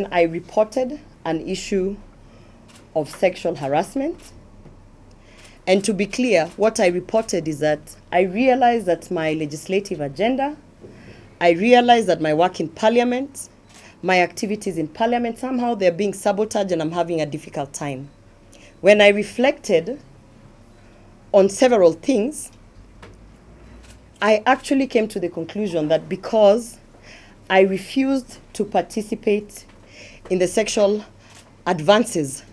I reported an issue of sexual harassment. And to be clear, what I reported is that I realized that my legislative agenda, I realized that my work in parliament, my activities in parliament, somehow they're being sabotaged and I'm having a difficult time. When I reflected on several things, I actually came to the conclusion that because I refused to participate in the sexual advances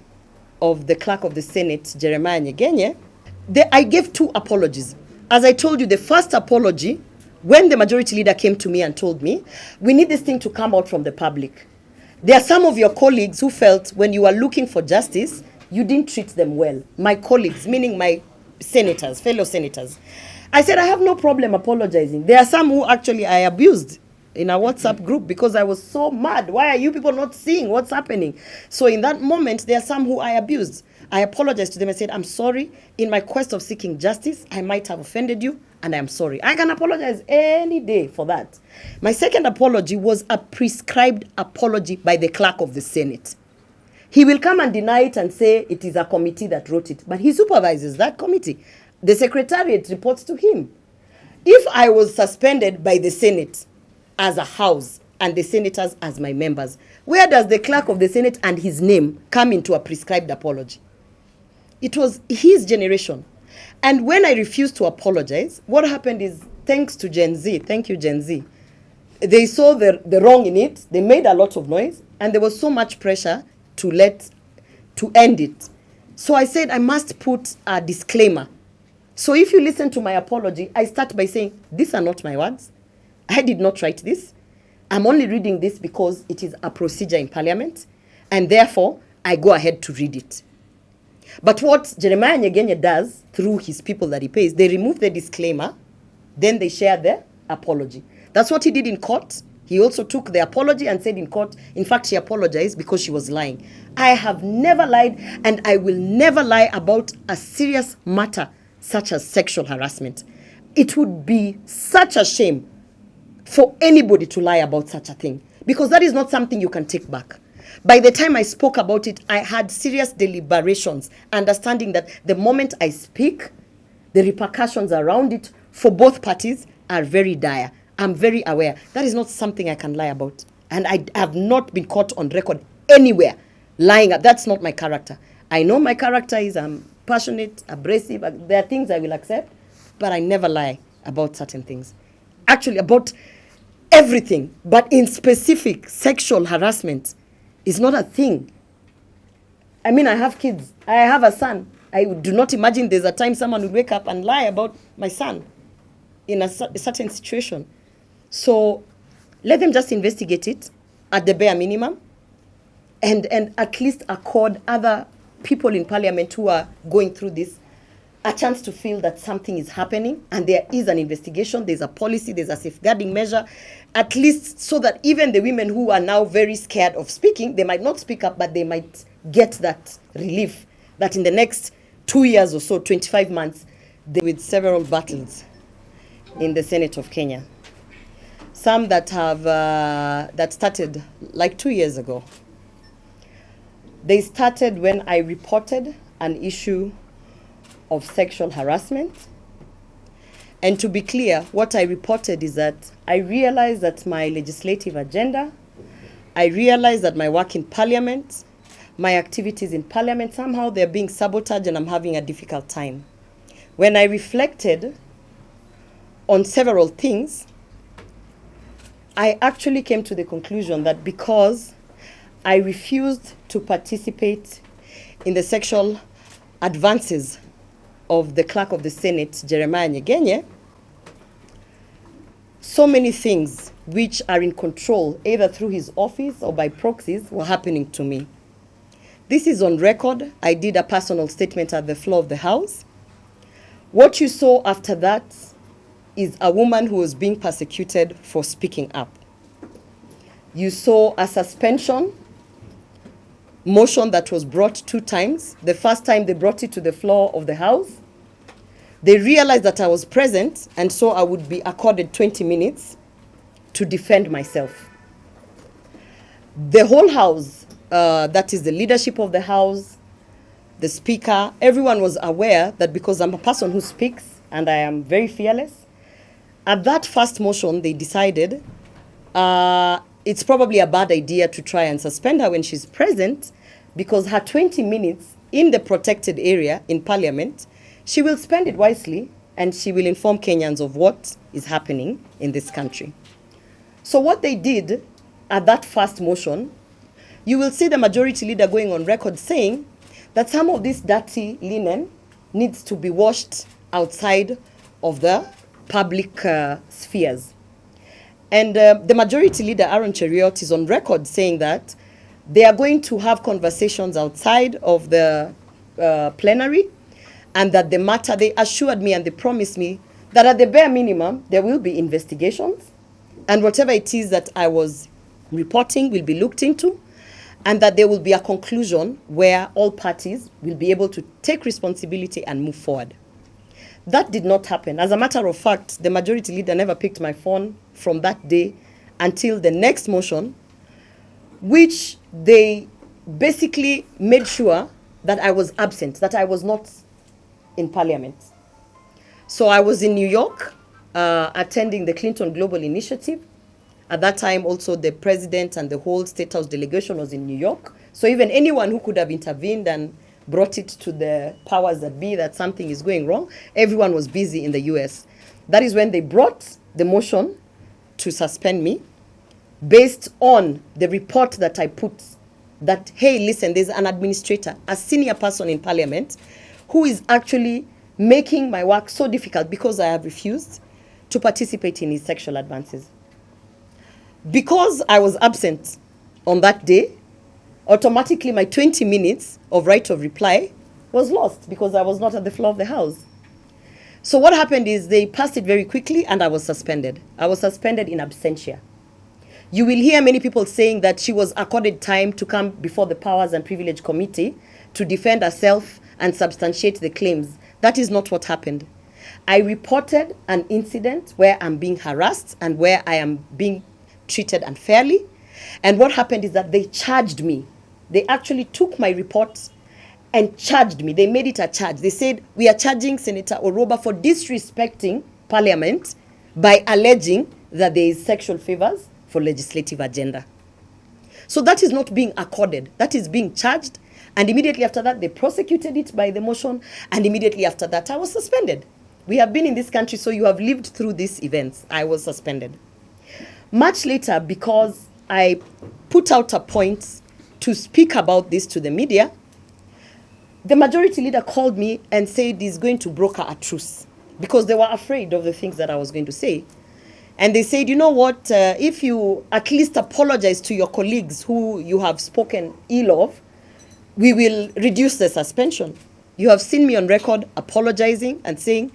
of the clerk of the Senate, Jeremiah Nyegenye, I gave two apologies. As I told you, the first apology, when the majority leader came to me and told me, we need this thing to come out from the public. There are some of your colleagues who felt when you are looking for justice, you didn't treat them well. My colleagues, meaning my senators, fellow senators. I said, I have no problem apologizing. There are some who actually I abused in a WhatsApp group because I was so mad. Why are you people not seeing what's happening? So in that moment, there are some who I abused. I apologized to them and said, I'm sorry. In my quest of seeking justice, I might have offended you, and I'm sorry. I can apologize any day for that. My second apology was a prescribed apology by the clerk of the Senate. He will come and deny it and say it is a committee that wrote it, but he supervises that committee. The secretariat reports to him. If I was suspended by the Senate as a house and the senators as my members, where does the clerk of the Senate and his name come into a prescribed apology? It was his generation. And when I refused to apologize, what happened is, thanks to Gen Z, thank you Gen Z, they saw the wrong in it, they made a lot of noise, and there was so much pressure to end it. So I said I must put a disclaimer. So if you listen to my apology, I start by saying, these are not my words. I did not write this. I'm only reading this because it is a procedure in parliament, and therefore I go ahead to read it. But what Jeremiah Nyegenye does through his people that he pays, they remove the disclaimer, then they share the apology. That's what he did in court. He also took the apology and said in court, in fact, she apologized because she was lying. I have never lied, and I will never lie about a serious matter such as sexual harassment. It would be such a shame for anybody to lie about such a thing, because that is not something you can take back. By the time I spoke about it, I had serious deliberations, understanding that the moment I speak, the repercussions around it for both parties are very dire. I'm very aware. That is not something I can lie about. And I have not been caught on record anywhere lying. That's not my character. I know my character is passionate, abrasive. There are things I will accept, but I never lie about certain things. Actually, about everything, but in specific, sexual harassment is not a thing. I mean, I have kids. I have a son. I do not imagine there's a time someone would wake up and lie about my son in a certain situation. So let them just investigate it at the bare minimum, and at least accord other people in parliament who are going through this a chance to feel that something is happening and there is an investigation, there's a policy, there's a safeguarding measure, at least so that even the women who are now very scared of speaking, they might not speak up, but they might get that relief that in the next 2 years or so, 25 months, with several battles in the Senate of Kenya. Some that have that started like 2 years ago. They started when I reported an issue of sexual harassment. And to be clear, what I reported is that I realized that my legislative agenda, I realized that my work in parliament, my activities in parliament, somehow they're being sabotaged and I'm having a difficult time. When I reflected on several things, I actually came to the conclusion that because I refused to participate in the sexual advances of the clerk of the Senate, Jeremiah Nyegenye, so many things which are in control, either through his office or by proxies, were happening to me. This is on record. I did a personal statement at the floor of the House. What you saw after that is a woman who was being persecuted for speaking up. You saw a suspension motion that was brought 2 times. The first time they brought it to the floor of the House, they realized that I was present, and so I would be accorded 20 minutes to defend myself. The whole house, that is the leadership of the house, the speaker, everyone was aware that because I'm a person who speaks and I am very fearless, at that first motion, they decided it's probably a bad idea to try and suspend her when she's present, because her 20 minutes in the protected area in Parliament, she will spend it wisely and she will inform Kenyans of what is happening in this country. So what they did at that first motion, you will see the majority leader going on record saying that some of this dirty linen needs to be washed outside of the public spheres. And the majority leader, Aaron Cheriot, is on record saying that they are going to have conversations outside of the plenary, and that the matter, they assured me and they promised me that at the bare minimum, there will be investigations, and whatever it is that I was reporting will be looked into, and that there will be a conclusion where all parties will be able to take responsibility and move forward. That did not happen. As a matter of fact, the majority leader never picked my phone from that day until the next motion, which they basically made sure that I was absent, that I was not in Parliament. So I was in New York attending the Clinton Global Initiative. At that time, also the president and the whole State House delegation was in New York. So even anyone who could have intervened and brought it to the powers that be that something is going wrong, everyone was busy in the US. That is when they brought the motion to suspend me based on the report that I put, that, hey, listen, there's an administrator, a senior person in Parliament, who is actually making my work so difficult because I have refused to participate in his sexual advances. Because I was absent on that day, automatically my 20 minutes of right of reply was lost because I was not at the floor of the House. So what happened is they passed it very quickly and I was suspended. I was suspended in absentia. You will hear many people saying that she was accorded time to come before the Powers and Privilege Committee to defend herself and substantiate the claims. That is not what happened. I reported an incident where I'm being harassed and where I am being treated unfairly. And what happened is that they charged me. They actually took my report and charged me. They made it a charge. They said, we are charging Senator Orwoba for disrespecting Parliament by alleging that there is sexual favors for legislative agenda. So that is not being accorded. That is being charged. And immediately after that, they prosecuted it by the motion. And immediately after that, I was suspended. We have been in this country, so you have lived through these events. I was suspended. Much later, because I put out a point to speak about this to the media, the majority leader called me and said he's going to broker a truce because they were afraid of the things that I was going to say. And they said, you know what, if you at least apologize to your colleagues who you have spoken ill of, we will reduce the suspension. You have seen me on record apologizing and saying,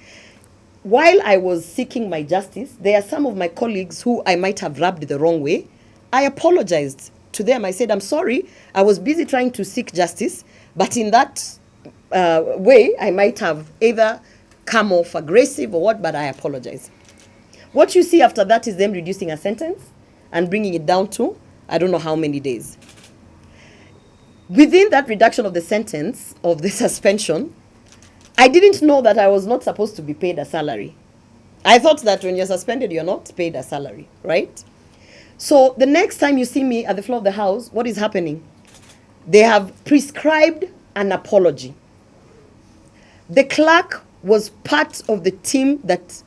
while I was seeking my justice, there are some of my colleagues who I might have rubbed the wrong way. I apologized to them. I said, I'm sorry, I was busy trying to seek justice, but in that way, I might have either come off aggressive or what, but I apologize. What you see after that is them reducing a sentence and bringing it down to, I don't know how many days. Within that reduction of the sentence, of the suspension, I didn't know that I was not supposed to be paid a salary. I thought that when you're suspended, you're not paid a salary, right? So the next time you see me at the floor of the House, what is happening? They have prescribed an apology. The clerk was part of the team that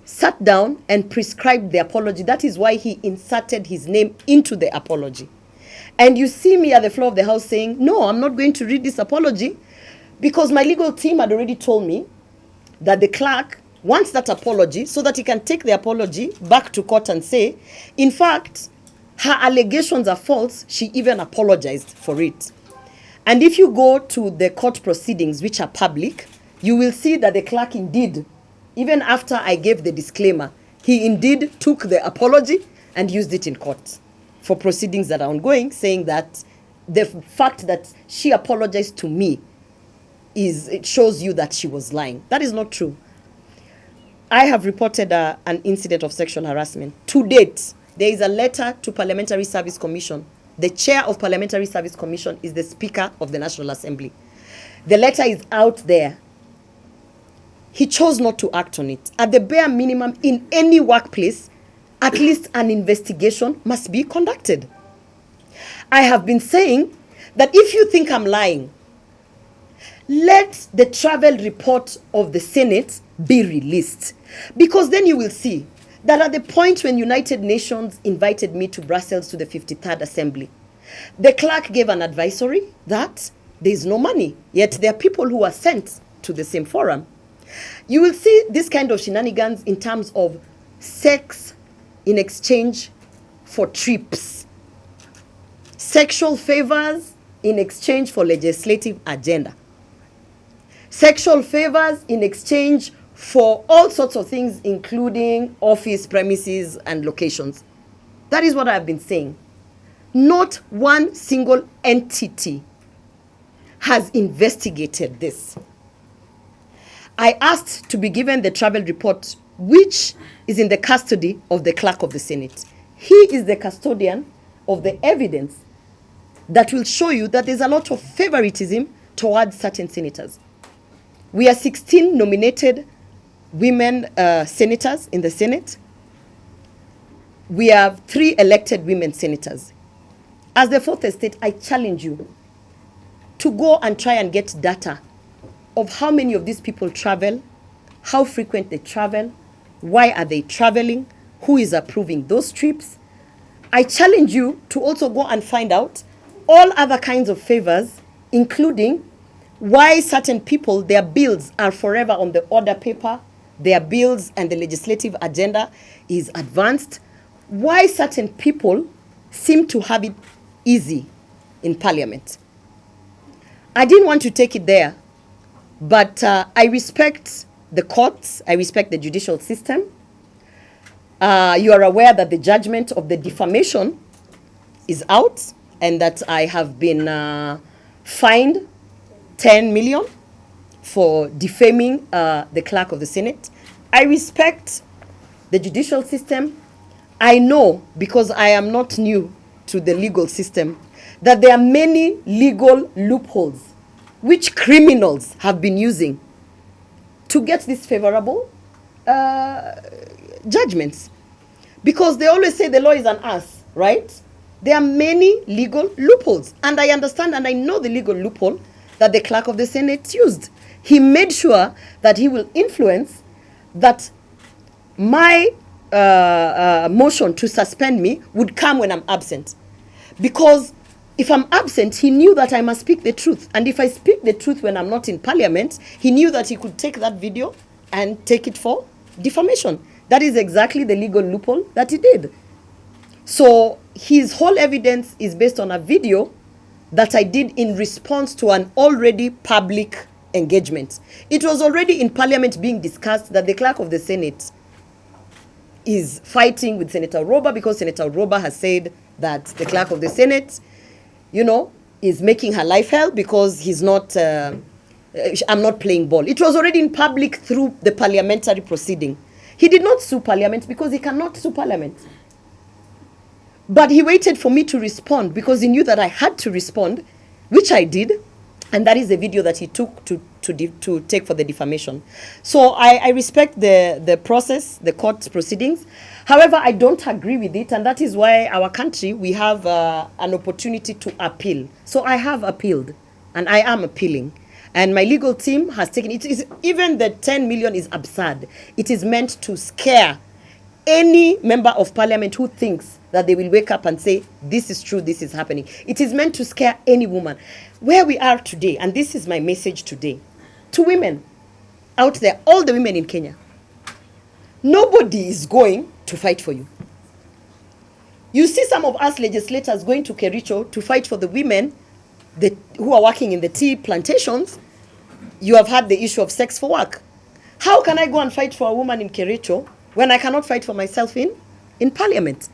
sat down and prescribed the apology. That is why he inserted his name into the apology. And you see me at the floor of the House saying, no, I'm not going to read this apology because my legal team had already told me that the clerk wants that apology so that he can take the apology back to court and say, in fact, her allegations are false. She even apologized for it. And if you go to the court proceedings, which are public, you will see that the clerk indeed, even after I gave the disclaimer, he indeed took the apology and used it in court for proceedings that are ongoing, saying that the fact that she apologized to me it shows you that she was lying. That is not true. I have reported an incident of sexual harassment. To date, there is a letter to Parliamentary Service Commission the chair of Parliamentary Service Commission is the Speaker of the National Assembly. The letter is out there. He chose not to act on it. At the bare minimum, in any workplace, at least an investigation must be conducted. I have been saying that if you think I'm lying, let the travel report of the Senate be released. Because then you will see that at the point when United Nations invited me to Brussels to the 53rd Assembly, the clerk gave an advisory that there is no money, yet there are people who are sent to the same forum. You will see this kind of shenanigans in terms of sex in exchange for trips, sexual favors in exchange for legislative agenda, sexual favors in exchange for all sorts of things, including office premises and locations. That is what I've been saying. Not one single entity has investigated this. I asked to be given the travel report, which is in the custody of the clerk of the Senate. He is the custodian of the evidence that will show you that there's a lot of favoritism towards certain senators. We are 16 nominated women senators in the Senate. We have 3 elected women senators. As the fourth estate, I challenge you to go and try and get data of how many of these people travel, how frequent they travel, why are they traveling, who is approving those trips. I challenge you to also go and find out all other kinds of favors, including why certain people, their bills are forever on the order paper, their bills and the legislative agenda is advanced, why certain people seem to have it easy in Parliament. I didn't want to take it there, but I respect the courts, I respect the judicial system. You are aware that the judgment of the defamation is out and that I have been fined 10 million for defaming the clerk of the Senate. I respect the judicial system. I know, because I am not new to the legal system, that there are many legal loopholes which criminals have been using to get these favorable judgments. Because they always say the law is an ass, right? There are many legal loopholes. And I understand and I know the legal loophole that the clerk of the Senate used. He made sure that he will influence that my motion to suspend me would come when I'm absent. Because if I'm absent, he knew that I must speak the truth. And if I speak the truth when I'm not in Parliament, he knew that he could take that video and take it for defamation. That is exactly the legal loophole that he did. So his whole evidence is based on a video that I did in response to an already public engagement. It was already in Parliament being discussed that the clerk of the Senate is fighting with Senator Orwoba because Senator Orwoba has said that the clerk of the Senate, you know, is making her life hell because he's not, I'm not playing ball. It was already in public through the parliamentary proceeding. He did not sue Parliament because he cannot sue Parliament. But he waited for me to respond because he knew that I had to respond, which I did. And that is the video that he took to take for the defamation. So I respect the process, the court proceedings. However, I don't agree with it. And that is why our country, we have an opportunity to appeal. So I have appealed and I am appealing. And my legal team has taken it. Even the 10 million is absurd. It is meant to scare any member of Parliament who thinks that they will wake up and say, this is true, this is happening. It is meant to scare any woman. Where we are today, and this is my message today, to women out there, all the women in Kenya, nobody is going to fight for you. You see some of us legislators going to Kericho to fight for the women who are working in the tea plantations. You have had the issue of sex for work. How can I go and fight for a woman in Kericho when I cannot fight for myself in Parliament?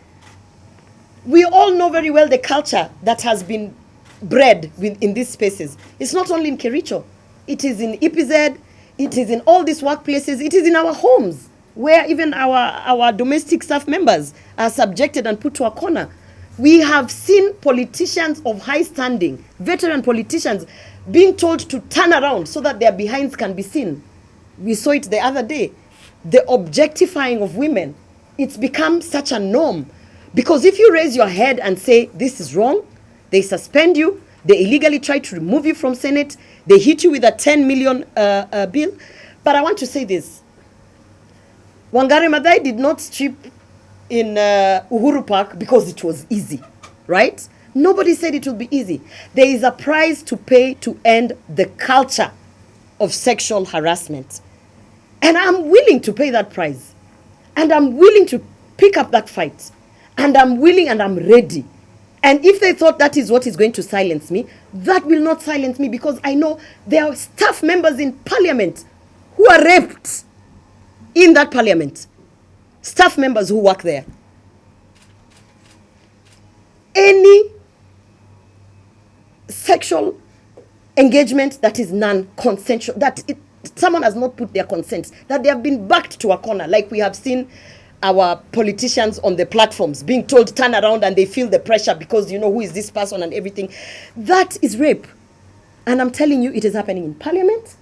We all know very well the culture that has been bred in these spaces. It's not only in Kericho. It is in EPZ. It is in all these workplaces. It is in our homes, where even our domestic staff members are subjected and put to a corner. We have seen politicians of high standing, veteran politicians, being told to turn around so that their behinds can be seen. We saw it the other day. The objectifying of women. It's become such a norm. Because if you raise your head and say, this is wrong, they suspend you, they illegally try to remove you from Senate, they hit you with a 10 million bill. But I want to say this. Wangari Maathai did not strip in Uhuru Park because it was easy, right? Nobody said it would be easy. There is a price to pay to end the culture of sexual harassment. And I'm willing to pay that price. And I'm willing to pick up that fight. And I'm willing and I'm ready. And if they thought that is what is going to silence me, that will not silence me, because I know there are staff members in parliament who are raped in that parliament. Staff members who work there. Any sexual engagement that is non-consensual, that someone has not put their consent, that they have been backed to a corner, like we have seen our politicians on the platforms being told turn around, and they feel the pressure because you know who is this person and everything. That is rape. And I'm telling you, it is happening in parliament.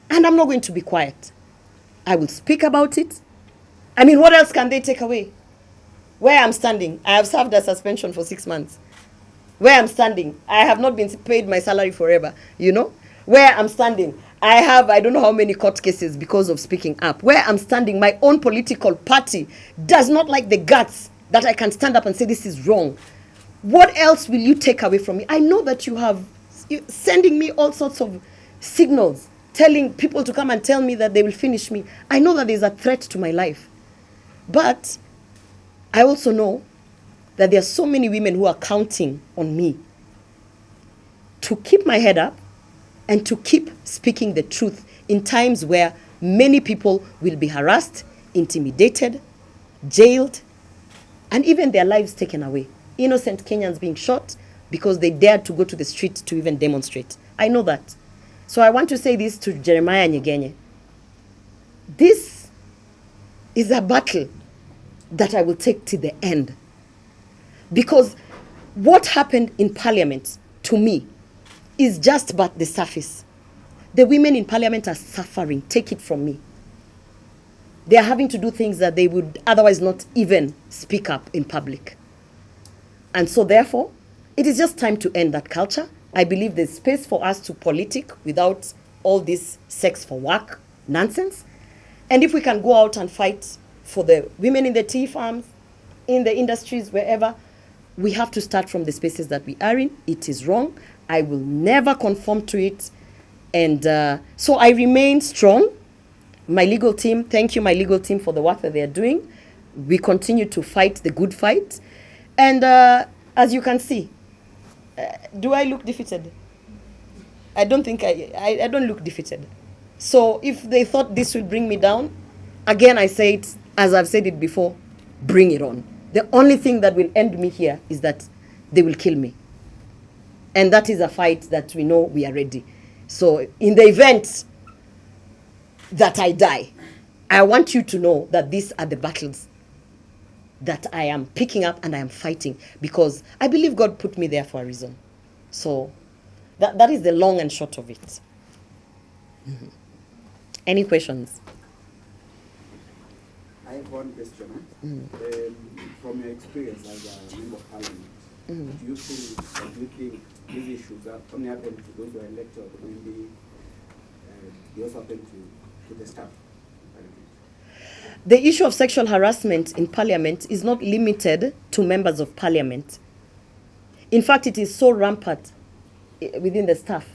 And I'm not going to be quiet. I will speak about it. I mean, what else can they take away? Where I'm standing, I have served a suspension for 6 months. Where I'm standing, I have not been paid my salary forever, you know? Where I'm standing, I don't know how many court cases because of speaking up. Where I'm standing, my own political party does not like the guts that I can stand up and say this is wrong. What else will you take away from me? I know that you have sending me all sorts of signals, telling people to come and tell me that they will finish me. I know that there's a threat to my life. But I also know that there are so many women who are counting on me to keep my head up and to keep speaking the truth in times where many people will be harassed, intimidated, jailed, and even their lives taken away. Innocent Kenyans being shot because they dared to go to the street to even demonstrate. I know that. So I want to say this to Jeremiah Nyegenye. This is a battle that I will take to the end. Because what happened in parliament, to me, is just but the surface. The women in parliament are suffering. Take it from me. They are having to do things that they would otherwise not even speak up in public. And so therefore, it is just time to end that culture. I believe there's space for us to politic without all this sex for work nonsense. And if we can go out and fight for the women in the tea farms, in the industries, wherever, we have to start from the spaces that we are in. It is wrong. I will never conform to it. And so I remain strong. My legal team, thank you, my legal team, for the work that they are doing. We continue to fight the good fight. And as you can see, do I look defeated? I don't think I don't look defeated. So if they thought this would bring me down, again, I say it, as I've said it before, bring it on. The only thing that will end me here is that they will kill me. And that is a fight that we know we are ready. So in the event that I die, I want you to know that these are the battles that I am picking up and I am fighting, because I believe God put me there for a reason. So that is the long and short of it. Mm-hmm. Any questions? I have one question. From your experience as a member of parliament, do you think these issues that only happen to those who are elected, or maybe they also happen to the staff? The issue of sexual harassment in parliament is not limited to members of parliament. In fact, it is so rampant within the staff.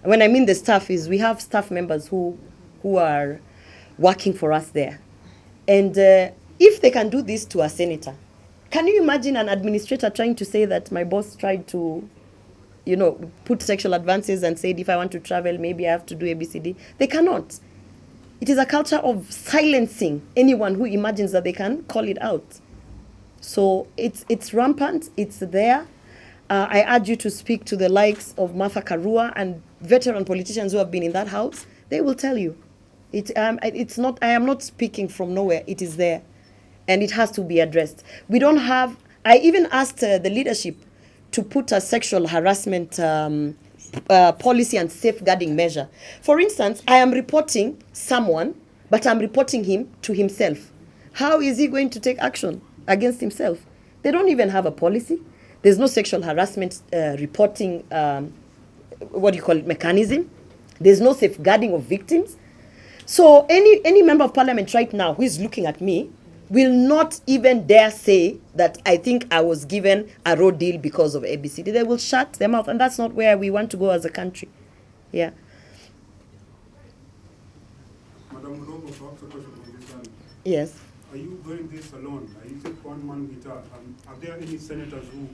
When I mean the staff is, we have staff members who are working for us there. And if they can do this to a senator, can you imagine an administrator trying to say that my boss tried to, put sexual advances and said, if I want to travel, maybe I have to do ABCD? They cannot. It is a culture of silencing anyone who imagines that they can call it out. So it's rampant, it's there. I urge you to speak to the likes of Martha Karua and veteran politicians who have been in that house. They will tell you. It's not. I am not speaking from nowhere. It is there, and it has to be addressed. We don't have I even asked the leadership to put a sexual harassment policy and safeguarding measure. For instance, I am reporting someone, but I'm reporting him to himself. How is he going to take action against himself? They don't even have a policy. There's no sexual harassment reporting, mechanism. There's no safeguarding of victims. So any member of parliament right now who is looking at me will not even dare say that I think I was given a road deal because of ABCD. They will shut their mouth, and that's not where we want to go as a country. Yeah. Madam Orwoba, perhaps a question from this end. Yes. Are you doing this alone? Are you take one-man guitar? Are there any senators who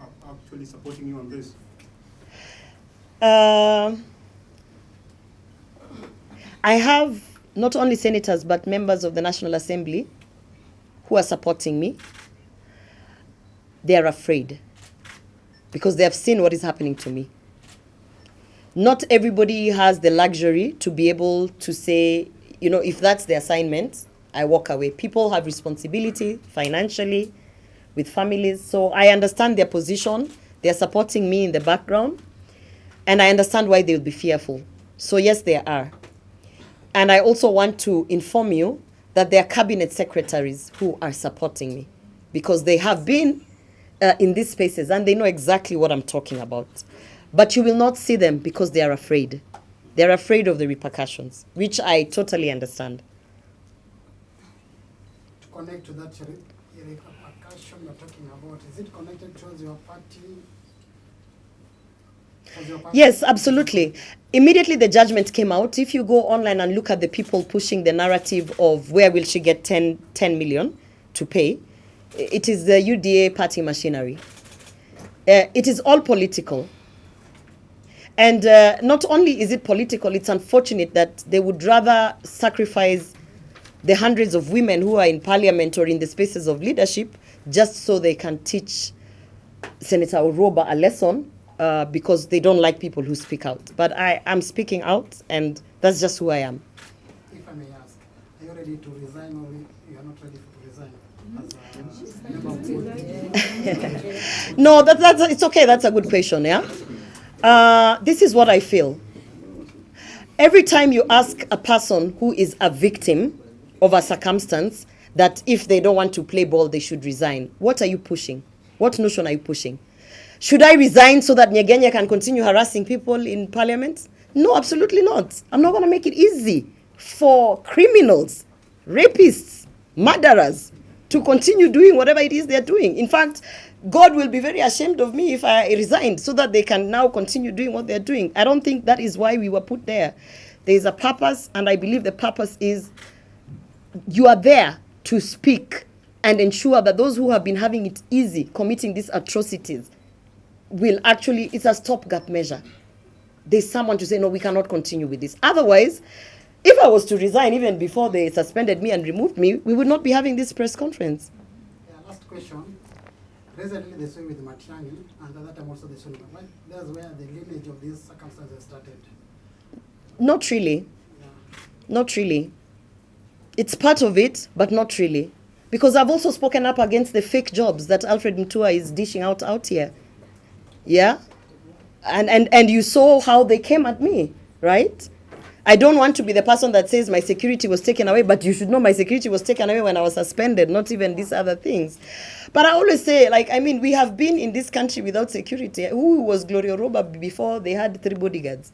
are actually supporting you on this? I have not only senators, but members of the National Assembly who are supporting me. They are afraid because they have seen what is happening to me. Not everybody has the luxury to be able to say, you know, if that's the assignment, I walk away. People have responsibility financially with families. So I understand their position. They're supporting me in the background. And I understand why they will be fearful. So yes, there are. And I also want to inform you that there are cabinet secretaries who are supporting me because they have been in these spaces and they know exactly what I'm talking about. But you will not see them because they are afraid. They're afraid of the repercussions, which I totally understand. To connect to that repercussion you're talking about, is it connected towards your party? Yes, absolutely. Immediately the judgment came out. If you go online and look at the people pushing the narrative of where will she get 10 million to pay, it is the UDA party machinery. It is all political. And not only is it political, it's unfortunate that they would rather sacrifice the hundreds of women who are in parliament or in the spaces of leadership just so they can teach Senator Orwoba a lesson because they don't like people who speak out. But I am speaking out, and that's just who I am. If I may ask, are you ready to resign or you are not ready to resign? As a member of board? No, it's okay. That's a good question, yeah? This is what I feel. Every time you ask a person who is a victim of a circumstance that if they don't want to play ball, they should resign, what are you pushing? What notion are you pushing? Should I resign so that Nyegenya can continue harassing people in parliament? No, absolutely not. I'm not going to make it easy for criminals, rapists, murderers to continue doing whatever it is they're doing. In fact, God will be very ashamed of me if I resigned so that they can now continue doing what they're doing. I don't think that is why we were put there. There is a purpose, and I believe the purpose is you are there to speak and ensure that those who have been having it easy, committing these atrocities, will actually, it's a stopgap measure. There's someone to say, no, we cannot continue with this. Otherwise, if I was to resign even before they suspended me and removed me, we would not be having this press conference. Yeah, last question. Recently they saw with Matiang'i, and at that time also they saw with Matiang'i. That's where the lineage of these circumstances started. Not really. Yeah. Not really. It's part of it, but not really. Because I've also spoken up against the fake jobs that Alfred Mutua is dishing out here. Yeah? And you saw how they came at me, right? I don't want to be the person that says my security was taken away, but you should know my security was taken away when I was suspended, not even these other things. But I always say, we have been in this country without security. Who was Gloria Orwoba before they had 3 bodyguards?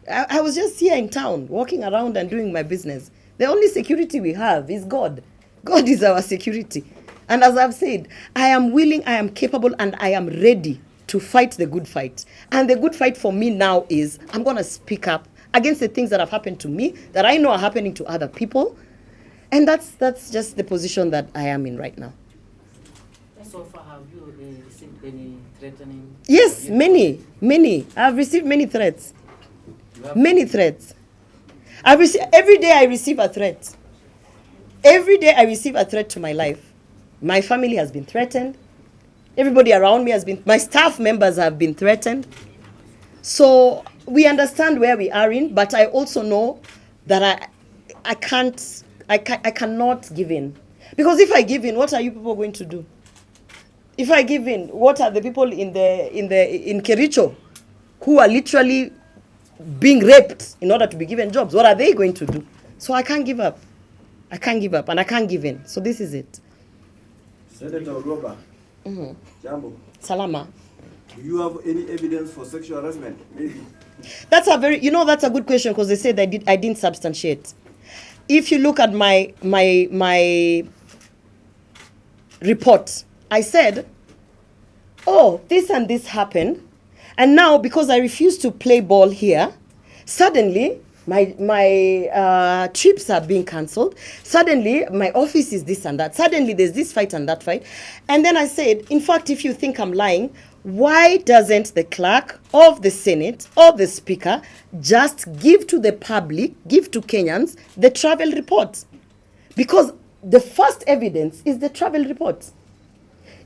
I was just here in town, walking around and doing my business. The only security we have is God. God is our security. And as I've said, I am willing, I am capable, and I am ready to fight the good fight. And the good fight for me now is I'm going to speak up against the things that have happened to me, that I know are happening to other people. And that's just the position that I am in right now. So far, have you received any threatening? Yes, many. I've received many threats. Many threats. Every day I receive a threat. Every day I receive a threat to my life. My family has been threatened. Everybody around me has been, my staff members have been threatened. So we understand where we are in, but I also know that I cannot give in. Because if I give in, what are you people going to do? If I give in, what are the people in Kericho who are literally being raped in order to be given jobs? What are they going to do? So I can't give up. I can't give up and I can't give in. So this is it. Senator Orwoba. Jambo. Salama. Do you have any evidence for sexual harassment? Maybe. That's a good question because they said I didn't substantiate. If you look at my report, I said, oh, this and this happened, and now because I refuse to play ball here, suddenly my trips are being cancelled. Suddenly my office is this and that. Suddenly there's this fight and that fight. And then I said, in fact, if you think I'm lying, why doesn't the clerk of the Senate or the Speaker just give to the public, give to Kenyans, the travel report? Because the first evidence is the travel report.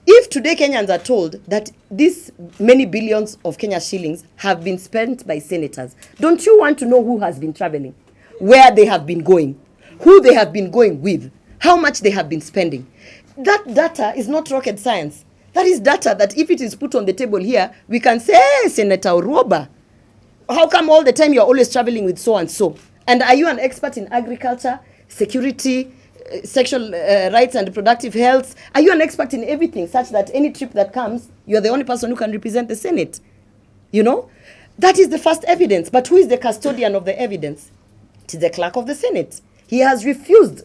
If today Kenyans are told that these many billions of Kenya shillings have been spent by senators, don't you want to know who has been traveling, where they have been going, who they have been going with, how much they have been spending? That data is not rocket science. That is data that if it is put on the table here, we can say, hey, Senator Orwoba, how come all the time you're always traveling with so and so? And are you an expert in agriculture, security, sexual rights and reproductive health? Are you an expert in everything such that any trip that comes, you're the only person who can represent the Senate? You know? That is the first evidence. But who is the custodian of the evidence? It is the clerk of the Senate. He has refused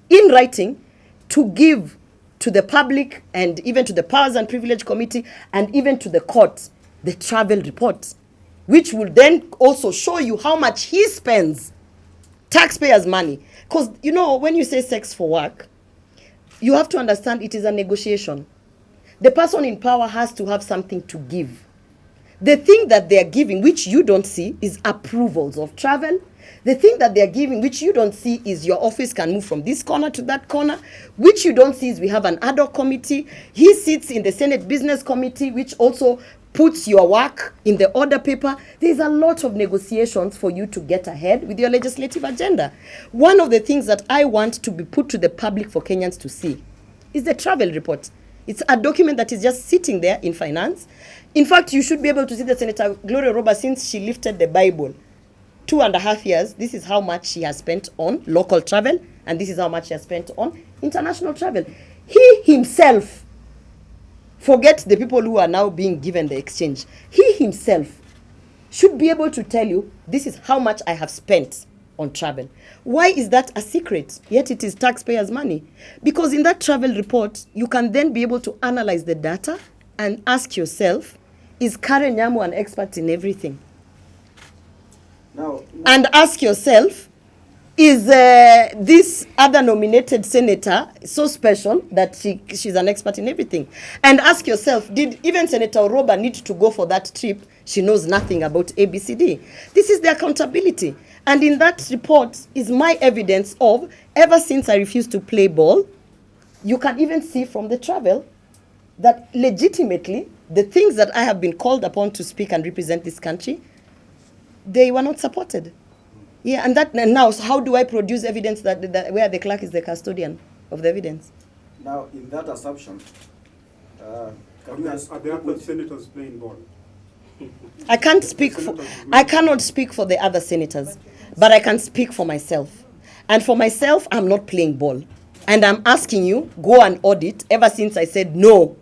in writing to give to the public and even to the Powers and Privilege Committee and even to the court the travel report, which will then also show you how much he spends, taxpayers' money. Because, you know, when you say sex for work, you have to understand it is a negotiation. The person in power has to have something to give. The thing that they are giving, which you don't see, is approvals of travel. The thing that they are giving, which you don't see, is your office can move from this corner to that corner. Which you don't see is we have an ad hoc committee. He sits in the Senate Business Committee, which also puts your work in the order paper. There's a lot of negotiations for you to get ahead with your legislative agenda. One of the things that I want to be put to the public for Kenyans to see is the travel report. It's a document that is just sitting there in finance. In fact, you should be able to see that Senator Gloria Orwoba, since she lifted the Bible, 2.5 years, this is how much she has spent on local travel, and this is how much she has spent on international travel. He himself, forget the people who are now being given the exchange, he himself should be able to tell you, this is how much I have spent on travel. Why is that a secret? Yet it is taxpayers' money. Because in that travel report, you can then be able to analyze the data and ask yourself, is Karen Nyamu an expert in everything? Now, and ask yourself, is this other nominated senator so special that she's an expert in everything? And ask yourself, did even Senator Orwoba need to go for that trip? She knows nothing about ABCD. This is the accountability. And in that report is my evidence of, ever since I refused to play ball, you can even see from the travel that legitimately, the things that I have been called upon to speak and represent this country, they were not supported. Yeah, and now, so how do I produce evidence that where the clerk is the custodian of the evidence? Now, in that assumption, Are the other senators playing ball? I cannot speak for the other senators, but I can speak for myself. And for myself, I'm not playing ball. And I'm asking you, go and audit, ever since I said, no,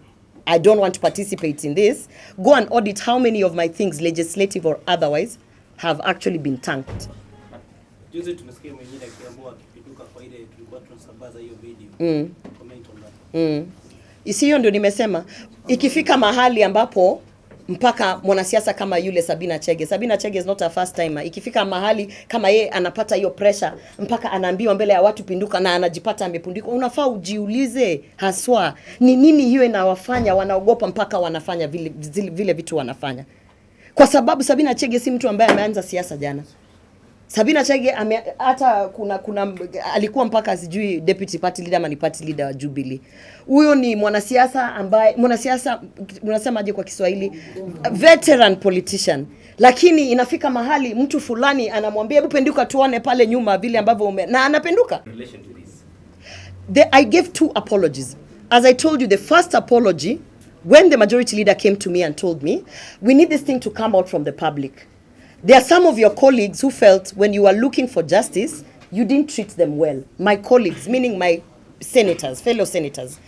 I don't want to participate in this, go and audit how many of my things, legislative or otherwise, have actually been tanked. Juzi tumesikia mwingine akiambiwa akipinduka kwa ile tulikuwa tunasambaza hiyo video. Comment on that. Isiyo ndio nimesema, ikifika mahali ambapo mpaka mwanasiasa kama yule Sabina Chege is not a first timer. Ikifika mahali kama ye anapata hiyo pressure mpaka anaambiwa mbele ya watu pinduka na anajipata amepundika, unafaa ujiulize haswa ni nini hiyo inawafanya wanaogopa mpaka wanafanya vile vitu wanafanya. Kwa sababu Sabina Chege si mtu ambaye ameanza siasa jana. Sabina Chege hata kuna alikuwa mpaka sijui deputy party leader ama ni party leader wa Jubilee. Huyo ni mwanasiasa ambaye unasemaje kwa Kiswahili, veteran politician. Lakini inafika mahali mtu fulani anamwambia hebu penduka tuone pale nyuma vile ambavyo na anapenduka. In relation to this, I gave 2 apologies. As I told you, the first apology when the majority leader came to me and told me, we need this thing to come out from the public. There are some of your colleagues who felt when you are looking for justice, you didn't treat them well. My colleagues, meaning my senators, fellow senators.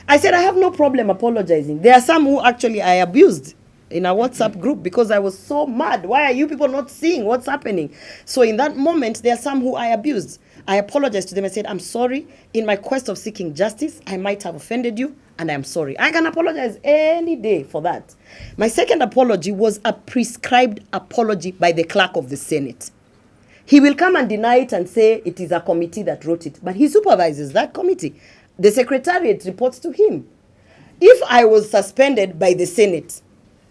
I said, I have no problem apologizing. There are some who actually I abused in a WhatsApp group because I was so mad. Why are you people not seeing what's happening? So in that moment, there are some who I abused. I apologized to them. I said, I'm sorry. In my quest of seeking justice, I might have offended you, and I'm sorry. I can apologize any day for that. My second apology was a prescribed apology by the clerk of the Senate. He will come and deny it and say it is a committee that wrote it, but he supervises that committee. The secretariat reports to him. If I was suspended by the Senate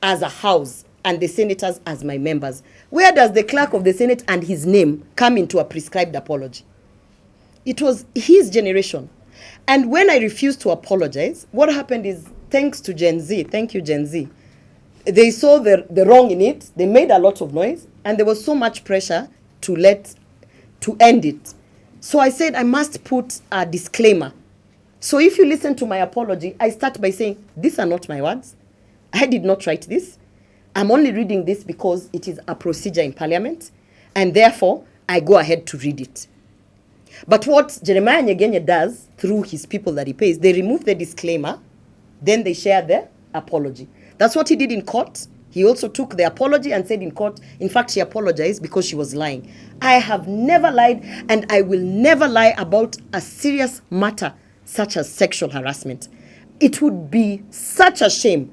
as a house and the senators as my members, where does the clerk of the Senate and his name come into a prescribed apology? It was his generation. And when I refused to apologize, what happened is, thanks to Gen Z, thank you Gen Z, they saw the wrong in it, they made a lot of noise, and there was so much pressure to end it. So I said I must put a disclaimer. So if you listen to my apology, I start by saying, these are not my words. I did not write this. I'm only reading this because it is a procedure in Parliament, and therefore I go ahead to read it. But what Jeremiah Nyegenye does through his people that he pays, they remove the disclaimer, then they share the apology. That's what he did in court. He also took the apology and said in court, in fact, she apologized because she was lying. I have never lied, and I will never lie about a serious matter such as sexual harassment. It would be such a shame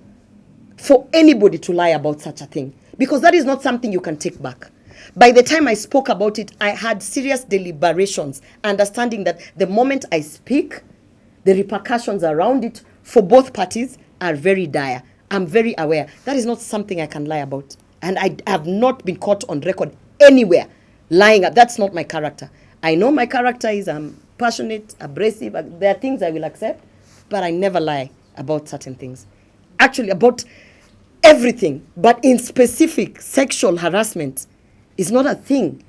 for anybody to lie about such a thing, because that is not something you can take back. By the time I spoke about it, I had serious deliberations, understanding that the moment I speak, the repercussions around it for both parties are very dire. I'm very aware. That is not something I can lie about. And I have not been caught on record anywhere lying. That's not my character. I know my character is I'm passionate, abrasive. There are things I will accept, but I never lie about certain things. Actually, about everything, but in specific, sexual harassment is not a thing.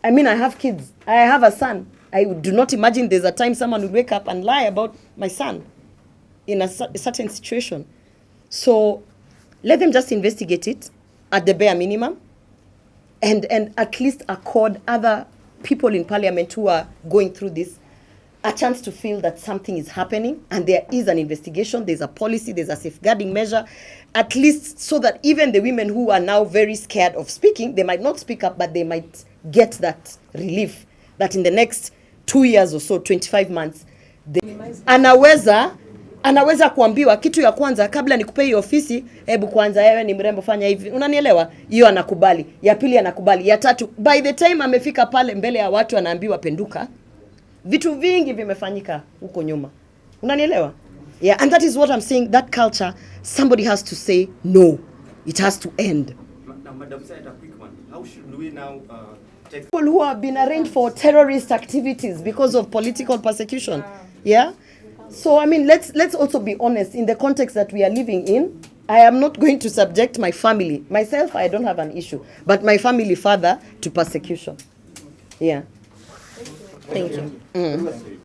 I mean, I have kids. I have a son. I do not imagine there's a time someone will wake up and lie about my son in a certain situation. So let them just investigate it at the bare minimum, and at least accord other people in Parliament who are going through this a chance to feel that something is happening and there is an investigation, there's a policy, there's a safeguarding measure, at least so that even the women who are now very scared of speaking, they might not speak up, but they might get that relief that in the next 2 years or so, 25 months, anaweza kuambiwa kitu ya kwanza, kabla nikupe hiyo ofisi, hebu kwanza wewe ni mrembo, fanya hivi. Unanielewa? Hiyo anakubali. Ya pili anakubali. Ya tatu, by the time amefika pale mbele ya watu anaambiwa penduka, vitu vingi vimefanyika huko nyuma. Unanielewa? Yeah, and that is what I'm saying. That culture, somebody has to say no. It has to end. Now, Madam Senator, quick one. How should we now take people who have been arraigned for terrorist activities because of political persecution? Yeah? So, I mean, let's also be honest in the context that we are living in. I am not going to subject my family. Myself, I don't have an issue. But my family father to persecution. Yeah. Thank you.